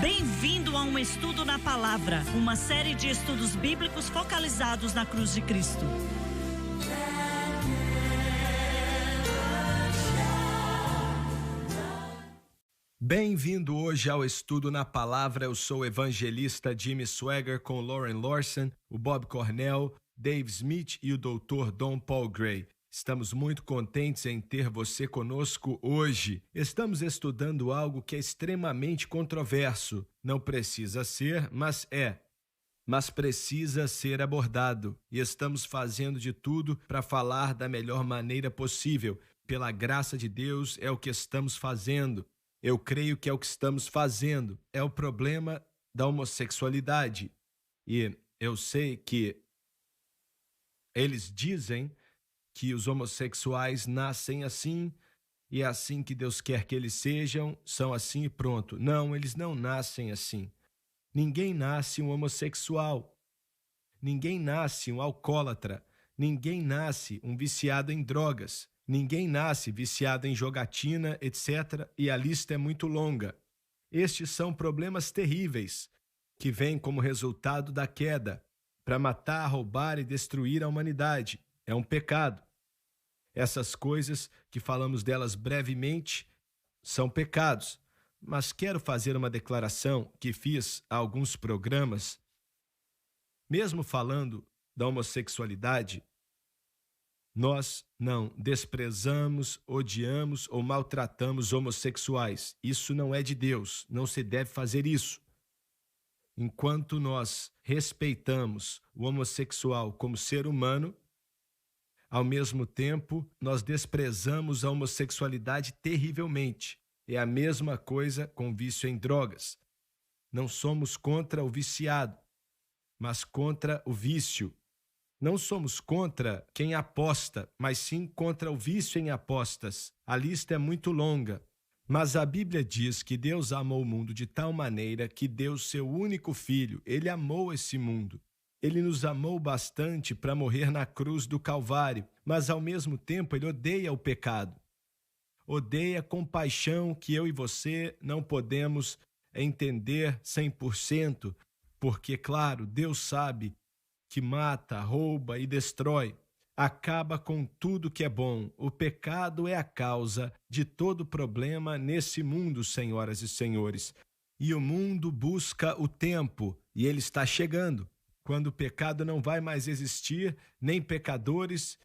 Bem-vindo a um estudo na palavra, uma série de estudos bíblicos focalizados na cruz de Cristo. Bem-vindo hoje ao estudo na palavra. Eu sou o evangelista Jimmy Swaggart com Lauren Lawson, o Bob Cornell, Dave Smith e o Dr. Don Paul Gray. Estamos muito contentes em ter você conosco hoje. Estamos estudando algo que é extremamente controverso. Não precisa ser, mas é. Mas precisa ser abordado. E estamos fazendo de tudo para falar da melhor maneira possível. Pela graça de Deus, é o que estamos fazendo. Eu creio que é o que estamos fazendo. É o problema da homossexualidade. E eu sei que eles dizem que os homossexuais nascem assim, e é assim que Deus quer que eles sejam, são assim e pronto. Não, eles não nascem assim. Ninguém nasce um homossexual. Ninguém nasce um alcoólatra. Ninguém nasce um viciado em drogas. Ninguém nasce viciado em jogatina, etc. E a lista é muito longa. Estes são problemas terríveis que vêm como resultado da queda para matar, roubar e destruir a humanidade. É um pecado. Essas coisas que falamos delas brevemente são pecados. Mas quero fazer uma declaração que fiz há alguns programas. Mesmo falando da homossexualidade, nós não desprezamos, odiamos ou maltratamos homossexuais. Isso não é de Deus, não se deve fazer isso. Enquanto nós respeitamos o homossexual como ser humano, ao mesmo tempo, nós desprezamos a homossexualidade terrivelmente. É a mesma coisa com vício em drogas. Não somos contra o viciado, mas contra o vício. Não somos contra quem aposta, mas sim contra o vício em apostas. A lista é muito longa. Mas a Bíblia diz que Deus amou o mundo de tal maneira que deu seu único filho. Ele amou esse mundo. Ele nos amou bastante para morrer na cruz do Calvário, mas ao mesmo tempo ele odeia o pecado. Odeia com paixão que eu e você não podemos entender 100%, porque, claro, Deus sabe que mata, rouba e destrói. Acaba com tudo que é bom. O pecado é a causa de todo problema nesse mundo, senhoras e senhores. E o mundo busca o tempo, e ele está chegando. Quando o pecado não vai mais existir, nem pecadores,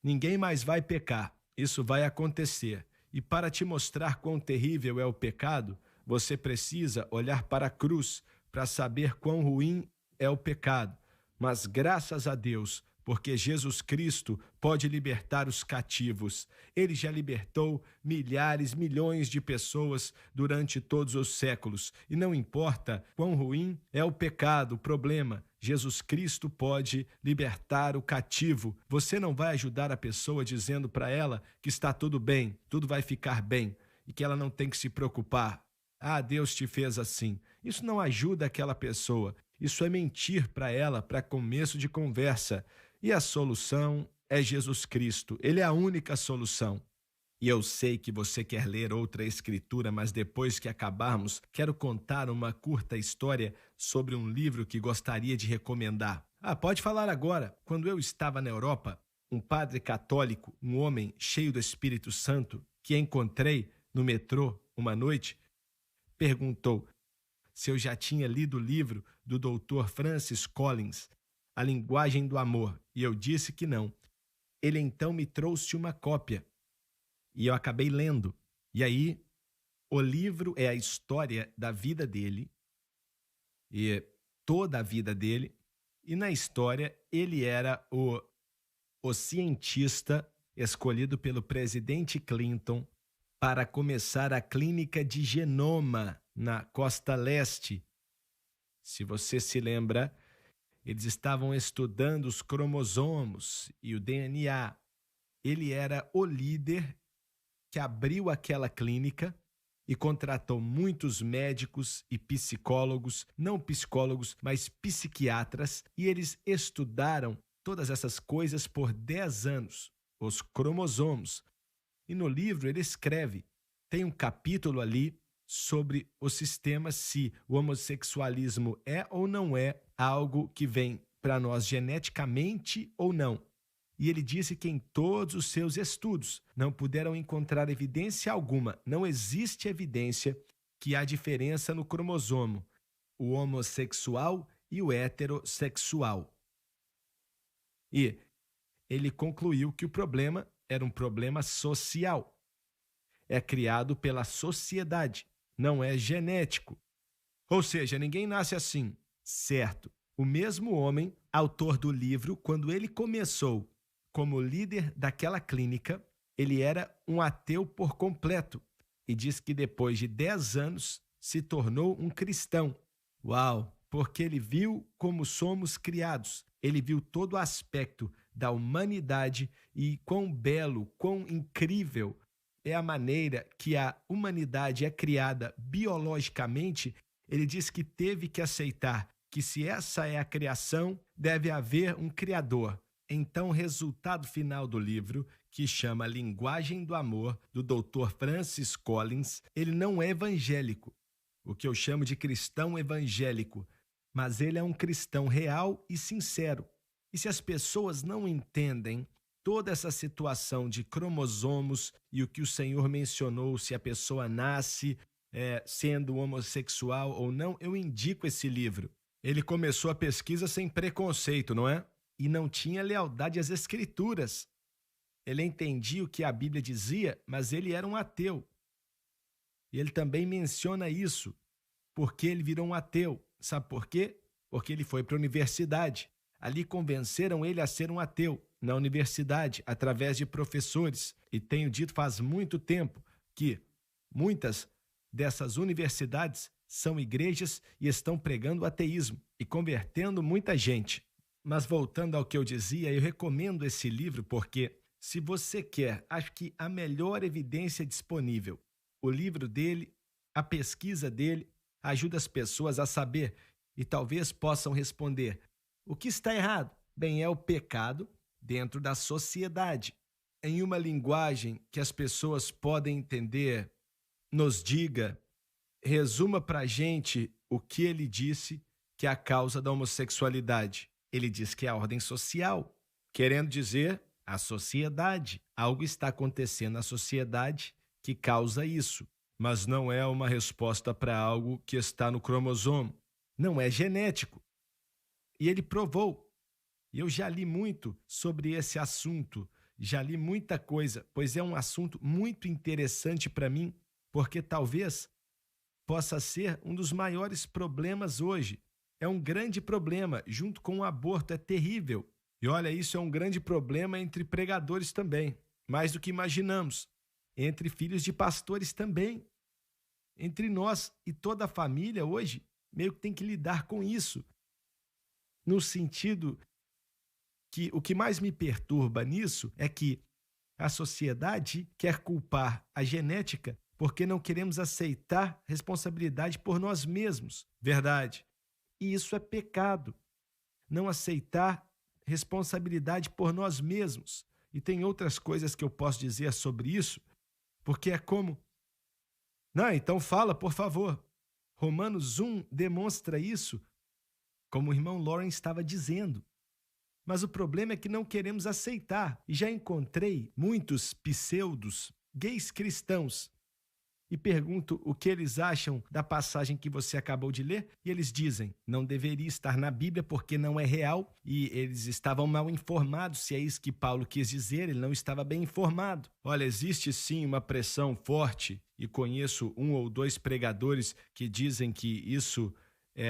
ninguém mais vai pecar. Isso vai acontecer. E para te mostrar quão terrível é o pecado, você precisa olhar para a cruz para saber quão ruim é o pecado. Mas graças a Deus, porque Jesus Cristo pode libertar os cativos. Ele já libertou milhares, milhões de pessoas durante todos os séculos. E não importa quão ruim é o pecado, o problema, Jesus Cristo pode libertar o cativo. Você não vai ajudar a pessoa dizendo para ela que está tudo bem, tudo vai ficar bem e que ela não tem que se preocupar. Ah, Deus te fez assim. Isso não ajuda aquela pessoa. Isso é mentir para ela, para começo de conversa. E a solução é Jesus Cristo. Ele é a única solução. E eu sei que você quer ler outra escritura, mas depois que acabarmos, quero contar uma curta história sobre um livro que gostaria de recomendar. Pode falar agora. Quando eu estava na Europa, um padre católico, um homem cheio do Espírito Santo, que encontrei no metrô uma noite, perguntou se eu já tinha lido o livro do Dr. Francis Collins, A Linguagem do Amor, e eu disse que não. Ele então me trouxe uma cópia, e eu acabei lendo. E aí, o livro é a história da vida dele, e toda a vida dele, e na história ele era o cientista escolhido pelo presidente Clinton para começar a clínica de genoma na costa leste. Se você se lembra, eles estavam estudando os cromossomos e o DNA. Ele era o líder que abriu aquela clínica e contratou muitos médicos e psicólogos, não psicólogos, mas psiquiatras, e eles estudaram todas essas coisas por 10 anos, os cromossomos. E no livro ele escreve, tem um capítulo ali sobre o sistema, se o homossexualismo é ou não é algo que vem para nós geneticamente ou não. E ele disse que em todos os seus estudos não puderam encontrar evidência alguma, não existe evidência que há diferença no cromossomo, o homossexual e o heterossexual. E ele concluiu que o problema era um problema social. É criado pela sociedade, não é genético. Ou seja, ninguém nasce assim, certo? O mesmo homem, autor do livro, quando ele começou como líder daquela clínica, ele era um ateu por completo e diz que depois de 10 anos se tornou um cristão. Uau! Porque ele viu como somos criados, ele viu todo o aspecto da humanidade e quão belo, quão incrível é a maneira que a humanidade é criada biologicamente. Ele diz que teve que aceitar que se essa é a criação, deve haver um criador. Então, o resultado final do livro, que chama Linguagem do Amor, do Dr. Francis Collins, ele não é evangélico, o que eu chamo de cristão evangélico, mas ele é um cristão real e sincero. E se as pessoas não entendem toda essa situação de cromossomos e o que o Senhor mencionou, se a pessoa nasce sendo homossexual ou não, eu indico esse livro. Ele começou a pesquisa sem preconceito, não é? E não tinha lealdade às Escrituras. Ele entendia o que a Bíblia dizia, mas ele era um ateu. E ele também menciona isso, porque ele virou um ateu. Sabe por quê? Porque ele foi para a universidade. Ali convenceram ele a ser um ateu, na universidade, através de professores. E tenho dito faz muito tempo que muitas dessas universidades são igrejas e estão pregando o ateísmo e convertendo muita gente. Mas voltando ao que eu dizia, eu recomendo esse livro porque, se você quer, acho que a melhor evidência disponível, o livro dele, a pesquisa dele, ajuda as pessoas a saber e talvez possam responder: o que está errado? Bem, é o pecado dentro da sociedade. Em uma linguagem que as pessoas podem entender, nos diga, resuma para a gente o que ele disse que é a causa da homossexualidade. Ele diz que é a ordem social, querendo dizer a sociedade. Algo está acontecendo na sociedade que causa isso, mas não é uma resposta para algo que está no cromossomo. Não é genético. E ele provou. E eu já li muito sobre esse assunto, já li muita coisa, pois é um assunto muito interessante para mim, porque talvez possa ser um dos maiores problemas hoje. É um grande problema, junto com o aborto, é terrível. E olha, isso é um grande problema entre pregadores também, mais do que imaginamos. Entre filhos de pastores também. Entre nós e toda a família hoje, meio que tem que lidar com isso. No sentido que o que mais me perturba nisso é que a sociedade quer culpar a genética porque não queremos aceitar responsabilidade por nós mesmos. Verdade. E isso é pecado. Não aceitar responsabilidade por nós mesmos. E tem outras coisas que eu posso dizer sobre isso, porque é como... Não, então fala, por favor. Romanos 1 demonstra isso, como o irmão Lauren estava dizendo. Mas o problema é que não queremos aceitar. E já encontrei muitos pseudos gays cristãos e pergunto o que eles acham da passagem que você acabou de ler, e eles dizem: não deveria estar na Bíblia porque não é real, e eles estavam mal informados, se é isso que Paulo quis dizer, ele não estava bem informado. Olha, existe sim uma pressão forte, e conheço 1 ou 2 pregadores que dizem que isso,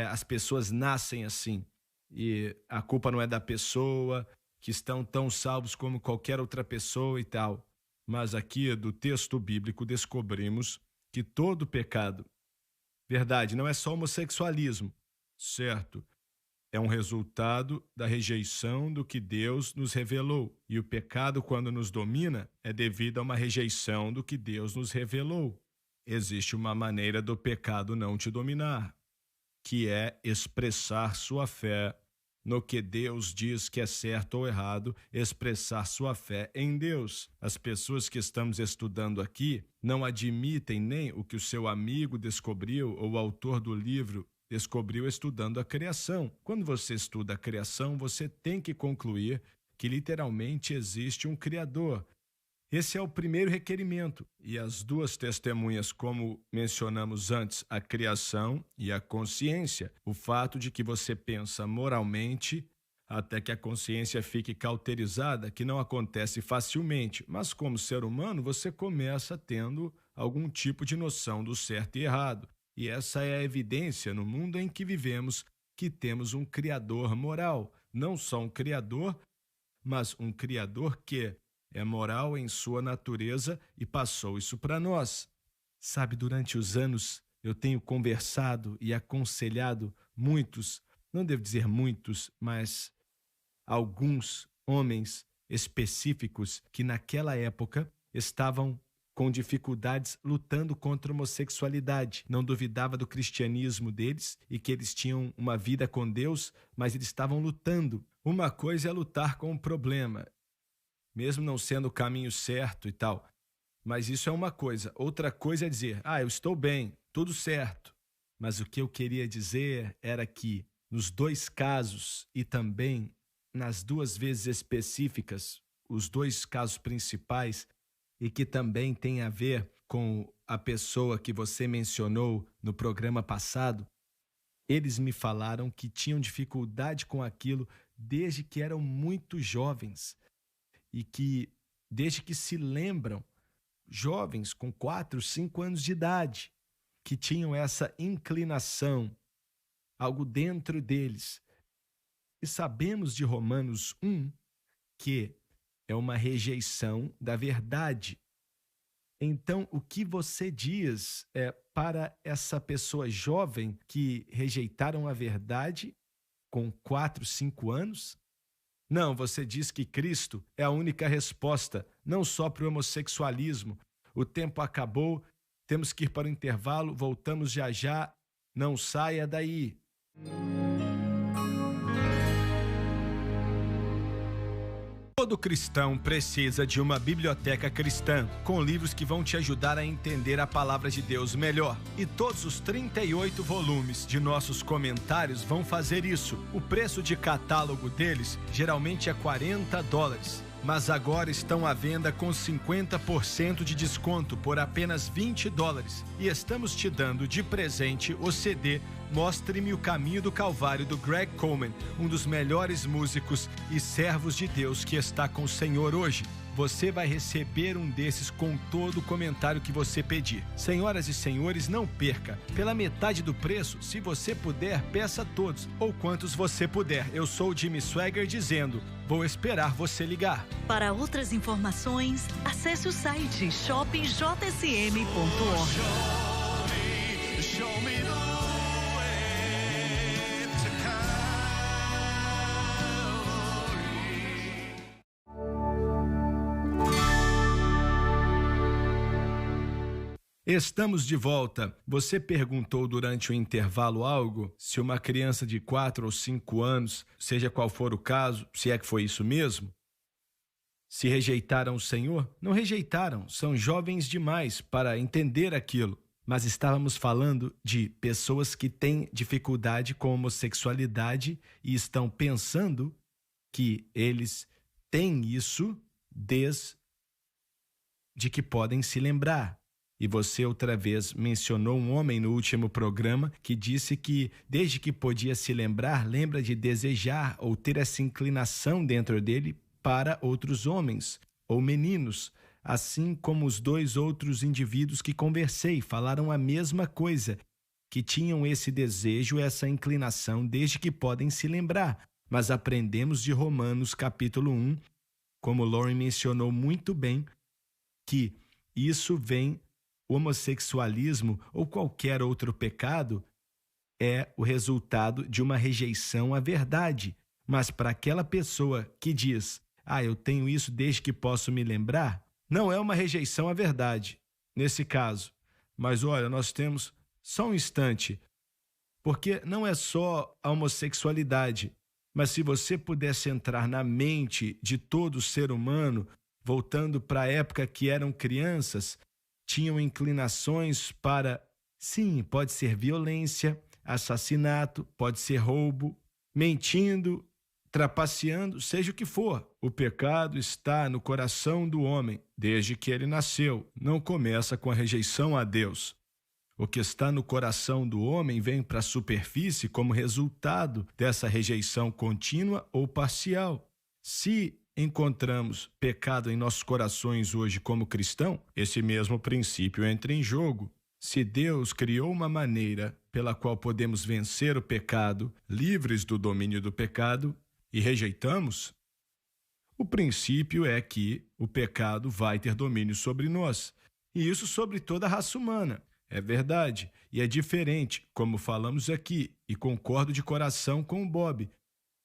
as pessoas nascem assim, e a culpa não é da pessoa, que estão tão salvos como qualquer outra pessoa e tal. Mas aqui do texto bíblico descobrimos que todo pecado, verdade, não é só homossexualismo, certo? É um resultado da rejeição do que Deus nos revelou. E o pecado, quando nos domina, é devido a uma rejeição do que Deus nos revelou. Existe uma maneira do pecado não te dominar, que é expressar sua fé no que Deus diz que é certo ou errado, expressar sua fé em Deus. As pessoas que estamos estudando aqui não admitem nem o que o seu amigo descobriu ou o autor do livro descobriu estudando a criação. Quando você estuda a criação, você tem que concluir que literalmente existe um Criador. Esse é o primeiro requerimento. E as duas testemunhas, como mencionamos antes, a criação e a consciência. O fato de que você pensa moralmente até que a consciência fique cauterizada, que não acontece facilmente. Mas como ser humano, você começa tendo algum tipo de noção do certo e errado. E essa é a evidência no mundo em que vivemos, que temos um Criador moral. Não só um Criador, mas um Criador que é moral em sua natureza e passou isso para nós. Sabe, durante os anos eu tenho conversado e aconselhado muitos, não devo dizer muitos, mas alguns homens específicos que naquela época estavam com dificuldades lutando contra a homossexualidade. Não duvidava do cristianismo deles e que eles tinham uma vida com Deus, mas eles estavam lutando. Uma coisa é lutar com o problema, mesmo não sendo o caminho certo e tal. Mas isso é uma coisa. Outra coisa é dizer, eu estou bem, tudo certo. Mas o que eu queria dizer era que, nos dois casos e também nas duas vezes específicas, os dois casos principais, e que também tem a ver com a pessoa que você mencionou no programa passado, eles me falaram que tinham dificuldade com aquilo desde que eram muito jovens. E que, desde que se lembram, jovens com 4, 5 anos de idade, que tinham essa inclinação, algo dentro deles. E sabemos de Romanos 1 que é uma rejeição da verdade. Então, o que você diz para essa pessoa jovem que rejeitaram a verdade com 4, 5 anos? Não, você diz que Cristo é a única resposta, não só para o homossexualismo. O tempo acabou, temos que ir para o intervalo, voltamos já já, não saia daí. Todo cristão precisa de uma biblioteca cristã, com livros que vão te ajudar a entender a palavra de Deus melhor. E todos os 38 volumes de nossos comentários vão fazer isso. O preço de catálogo deles geralmente é $40, mas agora estão à venda com 50% de desconto por apenas $20. E estamos te dando de presente o CD Mostre-me o Caminho do Calvário, do Greg Coleman, um dos melhores músicos e servos de Deus que está com o Senhor hoje. Você vai receber um desses com todo o comentário que você pedir. Senhoras e senhores, não perca. Pela metade do preço, se você puder, peça todos, ou quantos você puder. Eu sou o Jimmy Swagger dizendo, vou esperar você ligar. Para outras informações, acesse o site shoppingjsm.org. Estamos de volta. Você perguntou durante o intervalo algo? Se uma criança de 4 ou 5 anos, seja qual for o caso, se é que foi isso mesmo, se rejeitaram o Senhor? Não rejeitaram, são jovens demais para entender aquilo. Mas estávamos falando de pessoas que têm dificuldade com a homossexualidade e estão pensando que eles têm isso desde que podem se lembrar. E você outra vez mencionou um homem no último programa que disse que desde que podia se lembrar, lembra de desejar ou ter essa inclinação dentro dele para outros homens ou meninos, assim como os 2 outros indivíduos que conversei falaram a mesma coisa, que tinham esse desejo, essa inclinação desde que podem se lembrar. Mas aprendemos de Romanos capítulo 1, como Lauren mencionou muito bem, que isso vem, o homossexualismo ou qualquer outro pecado é o resultado de uma rejeição à verdade. Mas para aquela pessoa que diz, eu tenho isso desde que posso me lembrar, não é uma rejeição à verdade, nesse caso. Mas olha, nós temos só um instante, porque não é só a homossexualidade, Mas se você pudesse entrar na mente de todo ser humano, voltando para a época que eram crianças, tinham inclinações para, sim, pode ser violência, assassinato, pode ser roubo, mentindo, trapaceando, seja o que for. O pecado está no coração do homem, desde que ele nasceu. Não começa com a rejeição a Deus. O que está no coração do homem vem para a superfície como resultado dessa rejeição contínua ou parcial. Se encontramos pecado em nossos corações hoje como cristão, esse mesmo princípio entra em jogo. Se Deus criou uma maneira pela qual podemos vencer o pecado, livres do domínio do pecado, e rejeitamos, o princípio é que o pecado vai ter domínio sobre nós, e isso sobre toda a raça humana. É verdade, e é diferente, como falamos aqui, e concordo de coração com o Bob.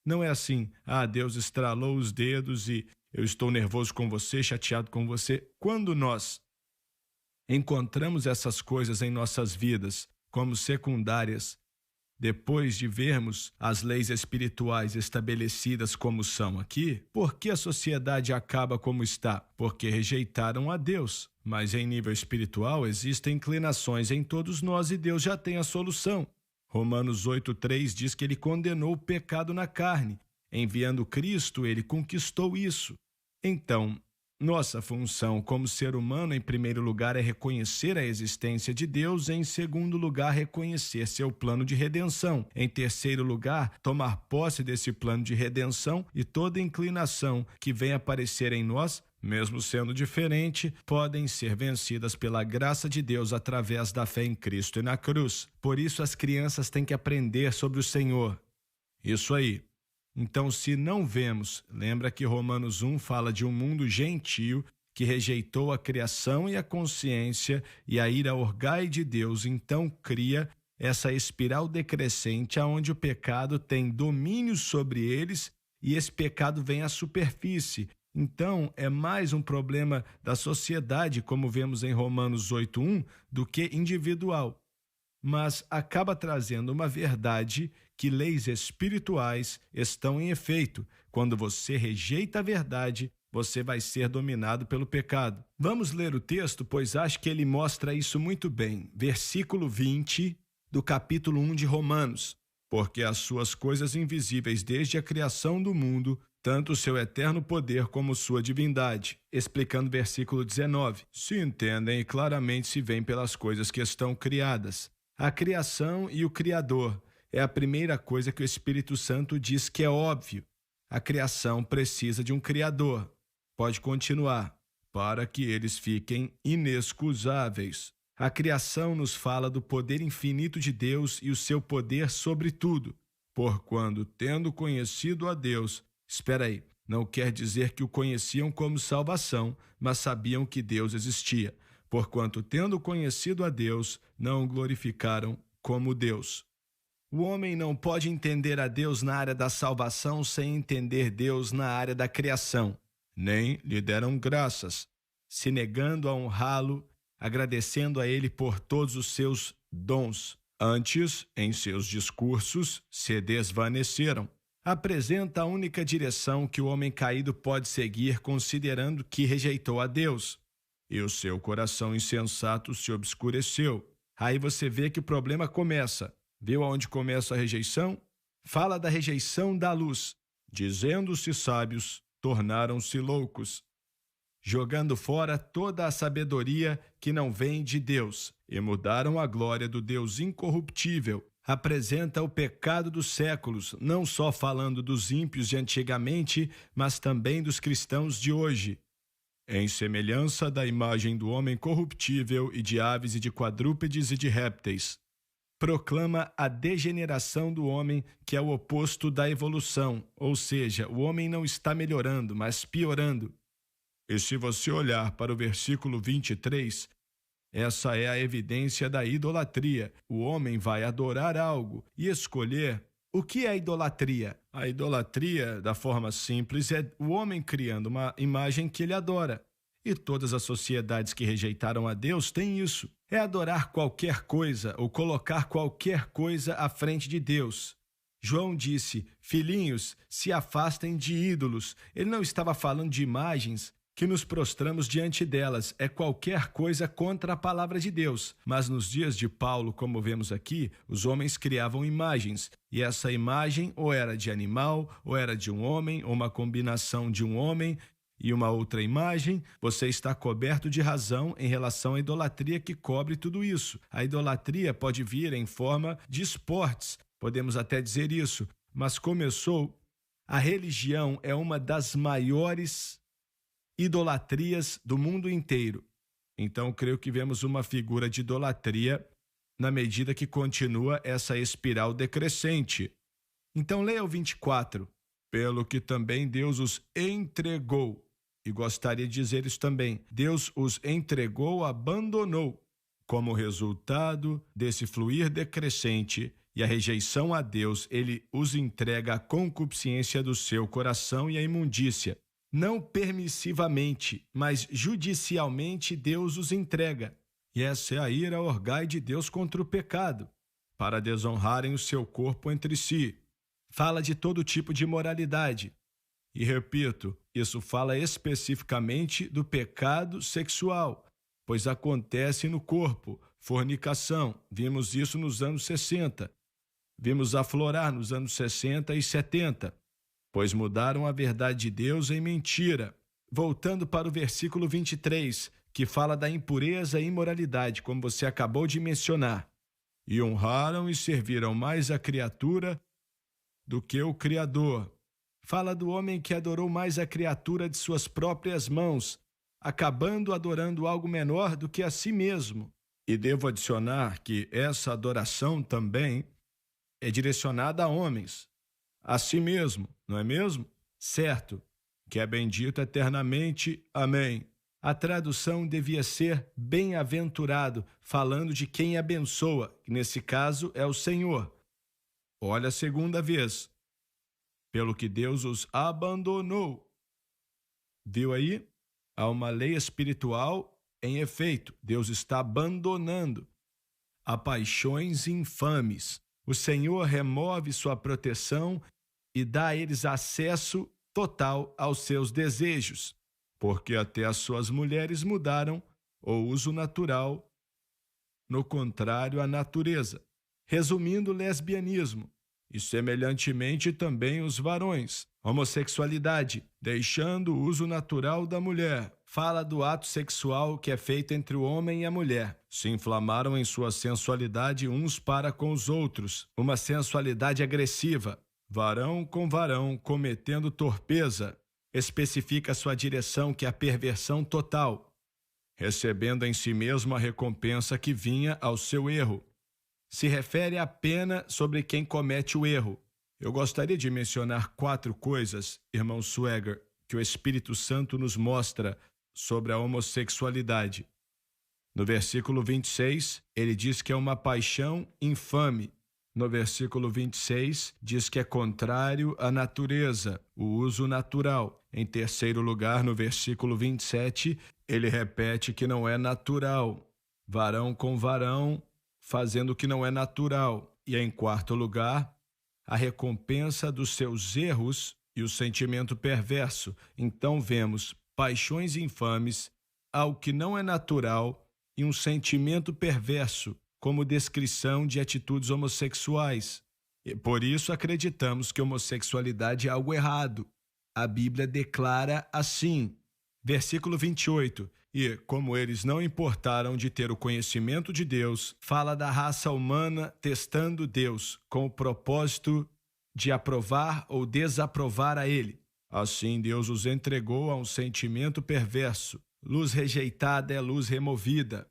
Não é assim, Deus estralou os dedos e eu estou nervoso com você, chateado com você. Quando nós encontramos essas coisas em nossas vidas como secundárias, depois de vermos as leis espirituais estabelecidas como são aqui, por que a sociedade acaba como está? Porque rejeitaram a Deus. Mas em nível espiritual existem inclinações em todos nós e Deus já tem a solução. Romanos 8,3 diz que ele condenou o pecado na carne. Enviando Cristo, ele conquistou isso. Então, nossa função como ser humano, em primeiro lugar, é reconhecer a existência de Deus, em segundo lugar, reconhecer seu plano de redenção, em terceiro lugar, tomar posse desse plano de redenção e toda inclinação que venha aparecer em nós, mesmo sendo diferente, podem ser vencidas pela graça de Deus através da fé em Cristo e na cruz. Por isso as crianças têm que aprender sobre o Senhor. Isso aí. Então, se não vemos, lembra que Romanos 1 fala de um mundo gentio que rejeitou a criação e a consciência e a ira orgai de Deus, então cria essa espiral decrescente onde o pecado tem domínio sobre eles e esse pecado vem à superfície. Então, é mais um problema da sociedade, como vemos em Romanos 8:1, do que individual. Mas acaba trazendo uma verdade que leis espirituais estão em efeito. Quando você rejeita a verdade, você vai ser dominado pelo pecado. Vamos ler o texto, pois acho que ele mostra isso muito bem. Versículo 20 do capítulo 1 de Romanos. Porque as suas coisas invisíveis desde a criação do mundo, tanto o seu eterno poder como sua divindade. Explicando versículo 19. Se entendem e claramente se veem pelas coisas que estão criadas. A criação e o Criador é a primeira coisa que o Espírito Santo diz que é óbvio. A criação precisa de um Criador. Pode continuar. Para que eles fiquem inexcusáveis. A criação nos fala do poder infinito de Deus e o seu poder sobre tudo. Porquanto, tendo conhecido a Deus, espera aí, não quer dizer que o conheciam como salvação, mas sabiam que Deus existia. Porquanto, tendo conhecido a Deus, não o glorificaram como Deus. O homem não pode entender a Deus na área da salvação sem entender Deus na área da criação. Nem lhe deram graças, se negando a honrá-lo, agradecendo a ele por todos os seus dons. Antes, em seus discursos, se desvaneceram. Apresenta a única direção que o homem caído pode seguir, considerando que rejeitou a Deus. E o seu coração insensato se obscureceu. Aí você vê que o problema começa. Viu aonde começa a rejeição? Fala da rejeição da luz. Dizendo-se sábios, tornaram-se loucos, jogando fora toda a sabedoria que não vem de Deus, e mudaram a glória do Deus incorruptível. Apresenta o pecado dos séculos, não só falando dos ímpios de antigamente, mas também dos cristãos de hoje. Em semelhança da imagem do homem corruptível e de aves e de quadrúpedes e de répteis. Proclama a degeneração do homem, que é o oposto da evolução, ou seja, o homem não está melhorando, mas piorando. E se você olhar para o versículo 23, essa é a evidência da idolatria. O homem vai adorar algo e escolher. O que é idolatria? A idolatria, da forma simples, é o homem criando uma imagem que ele adora. E todas as sociedades que rejeitaram a Deus têm isso. É adorar qualquer coisa ou colocar qualquer coisa à frente de Deus. João disse: filhinhos, se afastem de ídolos. Ele não estava falando de imagens que nos prostramos diante delas. É qualquer coisa contra a palavra de Deus. Mas nos dias de Paulo, como vemos aqui, os homens criavam imagens. E essa imagem ou era de animal, ou era de um homem, ou uma combinação de um homem e uma outra imagem. Você está coberto de razão em relação à idolatria que cobre tudo isso. A idolatria pode vir em forma de esportes, podemos até dizer isso, mas a religião é uma das maiores idolatrias do mundo inteiro. Então, creio que vemos uma figura de idolatria na medida que continua essa espiral decrescente. Então, leia o 24. Pelo que também Deus os entregou. E gostaria de dizer isso também. Deus os entregou, abandonou. Como resultado desse fluir decrescente e a rejeição a Deus, ele os entrega à concupiscência do seu coração e à imundícia. Não permissivamente, mas judicialmente Deus os entrega. E essa é a ira orgai de Deus contra o pecado, para desonrarem o seu corpo entre si. Fala de todo tipo de imoralidade. E repito, isso fala especificamente do pecado sexual, pois acontece no corpo, fornicação. Vimos isso nos anos 60. Vimos aflorar nos anos 60 e 70, pois mudaram a verdade de Deus em mentira. Voltando para o versículo 23, que fala da impureza e imoralidade, como você acabou de mencionar. E honraram e serviram mais a criatura do que o Criador. Fala do homem que adorou mais a criatura de suas próprias mãos, acabando adorando algo menor do que a si mesmo. E devo adicionar que essa adoração também é direcionada a homens, a si mesmo, não é mesmo? Certo, que é bendito eternamente. Amém. A tradução devia ser bem-aventurado, falando de quem abençoa, que nesse caso é o Senhor. Olha a segunda vez. Pelo que Deus os abandonou. Viu aí? Há uma lei espiritual em efeito. Deus está abandonando a paixões infames. O Senhor remove sua proteção e dá a eles acesso total aos seus desejos, porque até as suas mulheres mudaram o uso natural, no contrário à natureza. Resumindo, lesbianismo. E semelhantemente também os varões. Homossexualidade, deixando o uso natural da mulher. Fala do ato sexual que é feito entre o homem e a mulher. Se inflamaram em sua sensualidade uns para com os outros. Uma sensualidade agressiva. Varão com varão, cometendo torpeza. Especifica sua direção, que é a perversão total. Recebendo em si mesmo a recompensa que vinha ao seu erro. Se refere à pena sobre quem comete o erro. Eu gostaria de mencionar 4 coisas, irmão Swagger, que o Espírito Santo nos mostra sobre a homossexualidade. No versículo 26, ele diz que é uma paixão infame. No versículo 26, diz que é contrário à natureza, o uso natural. Em terceiro lugar, no versículo 27, ele repete que não é natural. Varão com varão, fazendo o que não é natural. E em quarto lugar, a recompensa dos seus erros e o sentimento perverso. Então vemos paixões infames, algo que não é natural e um sentimento perverso, como descrição de atitudes homossexuais. E por isso acreditamos que homossexualidade é algo errado. A Bíblia declara assim, versículo 28, e, como eles não importaram de ter o conhecimento de Deus, fala da raça humana testando Deus, com o propósito de aprovar ou desaprovar a ele. Assim, Deus os entregou a um sentimento perverso. Luz rejeitada é luz removida,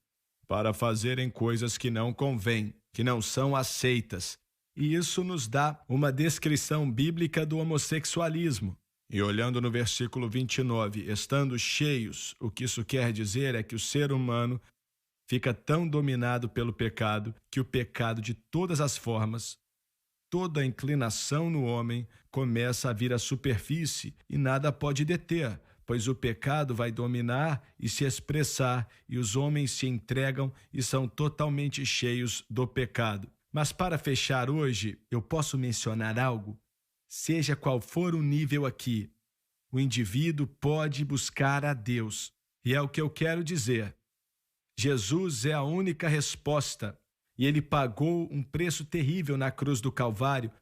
para fazerem coisas que não convêm, que não são aceitas. E isso nos dá uma descrição bíblica do homossexualismo. E olhando no versículo 29, estando cheios, o que isso quer dizer é que o ser humano fica tão dominado pelo pecado que o pecado de todas as formas, toda a inclinação no homem começa a vir à superfície e nada pode deter, pois o pecado vai dominar e se expressar e os homens se entregam e são totalmente cheios do pecado. Mas para fechar hoje, eu posso mencionar algo? Seja qual for o nível aqui, o indivíduo pode buscar a Deus. E é o que eu quero dizer. Jesus é a única resposta. E Ele pagou um preço terrível na cruz do Calvário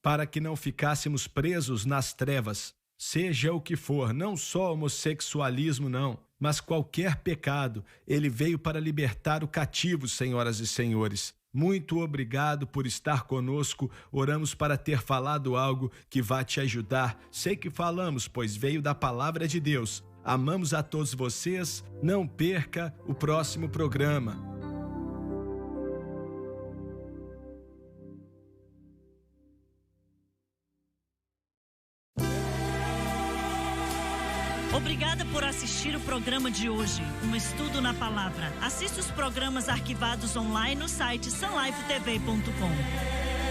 para que não ficássemos presos nas trevas. Seja o que for, não só homossexualismo não, mas qualquer pecado. Ele veio para libertar o cativo, senhoras e senhores. Muito obrigado por estar conosco. Oramos para ter falado algo que vai te ajudar. Sei que falamos, pois veio da palavra de Deus. Amamos a todos vocês. Não perca o próximo programa. Obrigada por assistir o programa de hoje, um estudo na palavra. Assista os programas arquivados online no site sunlifetv.com.